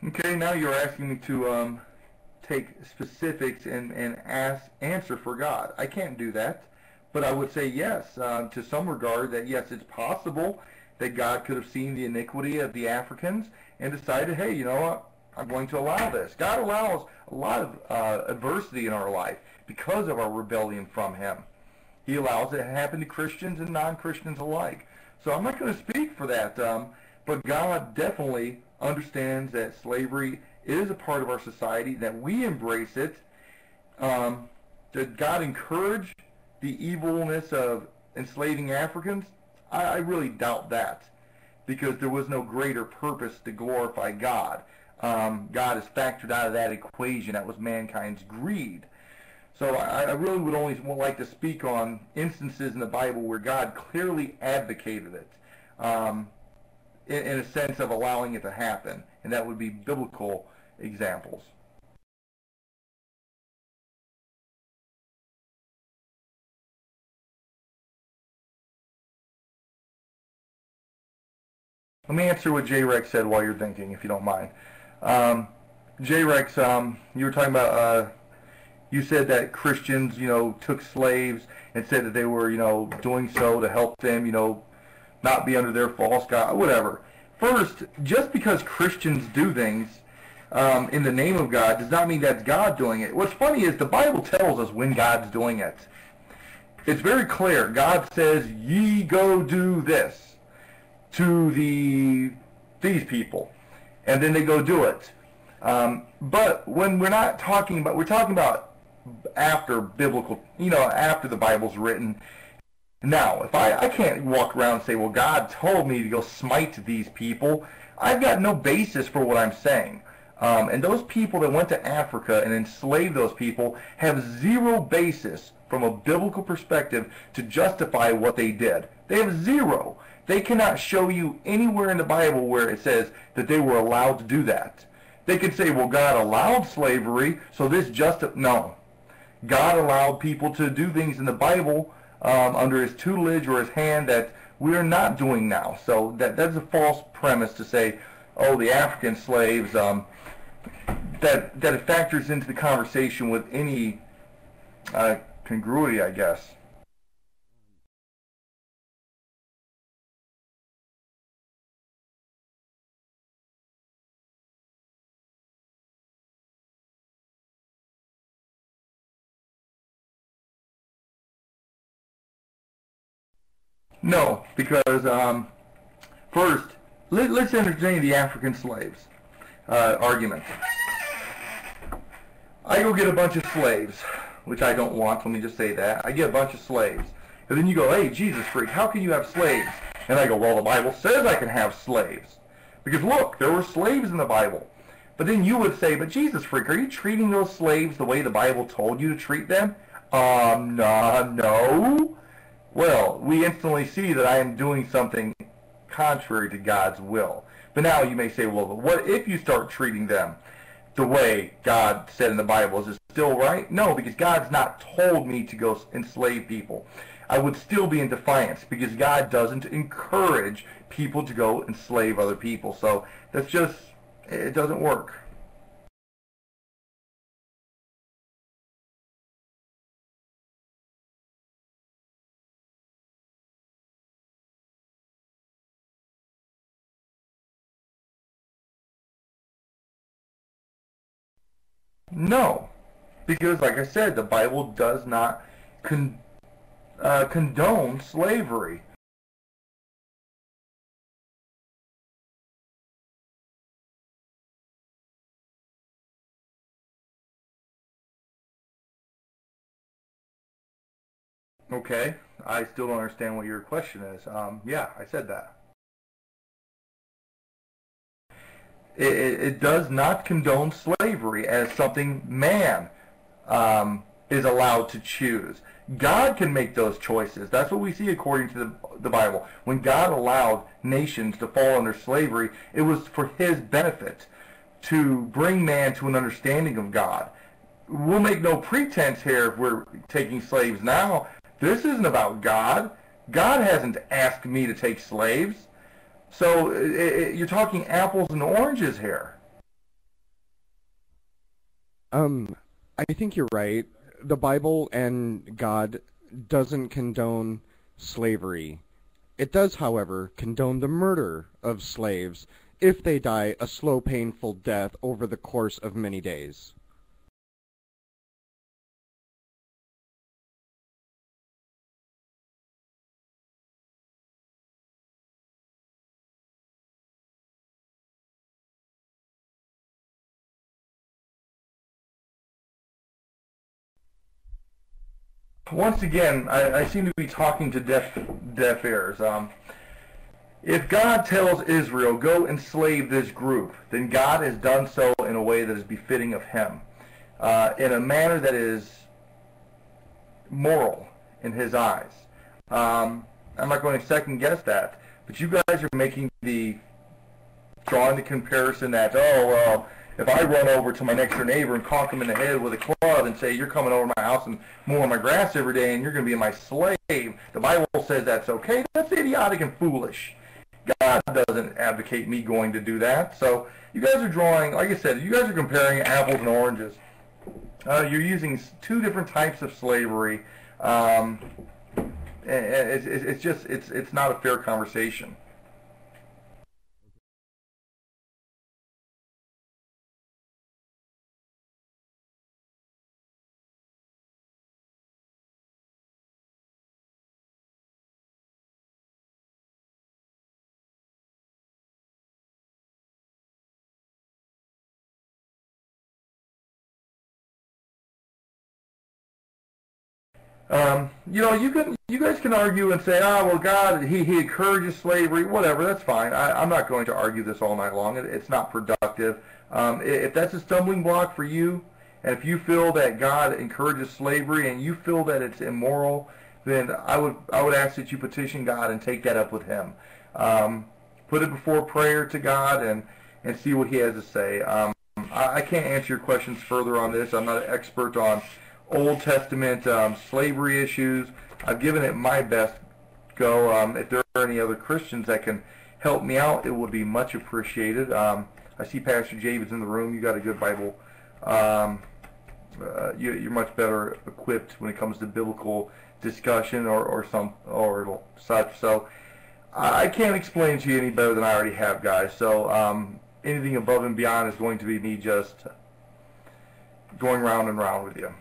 Okay, now you're asking me to take specifics and answer for God. I can't do that, but I would say yes, to some regard, that yes, it's possible that God could have seen the iniquity of the Africans and decided, hey, you know what, I'm going to allow this. God allows a lot of adversity in our life because of our rebellion from Him. He allows it to happen to Christians and non-Christians alike. So I'm not going to speak for that, but God definitely understands that slavery is a part of our society, that we embrace it. Did God encourage the evilness of enslaving Africans? I really doubt that, because there was no greater purpose to glorify God. God is factored out of that equation. That was mankind's greed. So I really would only like to speak on instances in the Bible where God clearly advocated it, in a sense of allowing it to happen, and that would be biblical examples. Let me answer what J. Rex said while you're thinking, if you don't mind. J. Rex, you were talking about, you said that Christians, took slaves and said that they were, doing so to help them, not be under their false god, whatever. First, just because Christians do things in the name of God does not mean that's God doing it. What's funny is the Bible tells us when God's doing it. It's very clear. God says, ye go do this to these people, and then they go do it. But when we're talking about after biblical, after the Bible's written. Now, if I can't walk around and say, well, God told me to go smite these people, I've got no basis for what I'm saying. And those people that went to Africa and enslaved those people have zero basis from a biblical perspective to justify what they did. They have zero. They cannot show you anywhere in the Bible where it says that they were allowed to do that. They could say, well, God allowed slavery, so this no. God allowed people to do things in the Bible under His tutelage or His hand that we are not doing now. So that's a false premise to say, oh, the African slaves, that it factors into the conversation with any congruity, I guess. No, because first, let's entertain the African slaves argument. I go get a bunch of slaves, which I don't want, let me just say that. I get a bunch of slaves. And then you go, hey, Jezuzfreek, how can you have slaves? And I go, well, the Bible says I can have slaves. Because look, there were slaves in the Bible. But then you would say, but Jezuzfreek, are you treating those slaves the way the Bible told you to treat them? No. Well, we instantly see that I am doing something contrary to God's will. But now you may say, well, what if you start treating them the way God said in the Bible? Is it still right? No, because God's not told me to go enslave people. I would still be in defiance because God doesn't encourage people to go enslave other people. So that's just, it doesn't work. No, because like I said, the Bible does not condone slavery. Okay, I still don't understand what your question is. Yeah, I said that. It does not condone slavery as something man is allowed to choose. God can make those choices. That's what we see according to the Bible. When God allowed nations to fall under slavery, it was for His benefit to bring man to an understanding of God. We'll make no pretense here if we're taking slaves now. This isn't about God. God hasn't asked me to take slaves. So you're talking apples and oranges here. Um, I think you're right. The Bible and God doesn't condone slavery. It does, however, condone the murder of slaves if they die a slow, painful death over the course of many days. Once again, I seem to be talking to deaf ears. If God tells Israel, go enslave this group, then God has done so in a way that is befitting of him, in a manner that is moral in his eyes. I'm not going to second guess that, but you guys are making drawing the comparison that, oh, well, if I run over to my next door neighbor and conk him in the head with a club and say, you're coming over to my house and mowing my grass every day and you're going to be my slave, the Bible says that's okay, that's idiotic and foolish. God doesn't advocate me going to do that. So you guys are drawing, like I said, you guys are comparing apples and oranges. You're using two different types of slavery. It's not a fair conversation. You guys can argue and say, oh, well, God, he encourages slavery, whatever, that's fine. I'm not going to argue this all night long. It's not productive. If that's a stumbling block for you, and if you feel that God encourages slavery and you feel that it's immoral, then I would ask that you petition God and take that up with him. Put it before prayer to God and see what he has to say. I can't answer your questions further on this. I'm not an expert on Old Testament slavery issues. I've given it my best go. If there are any other Christians that can help me out, it would be much appreciated. I see Pastor Javid's in the room. You got a good Bible. You're much better equipped when it comes to biblical discussion or such. So I can't explain to you any better than I already have, guys. So anything above and beyond is going to be me just going round and round with you.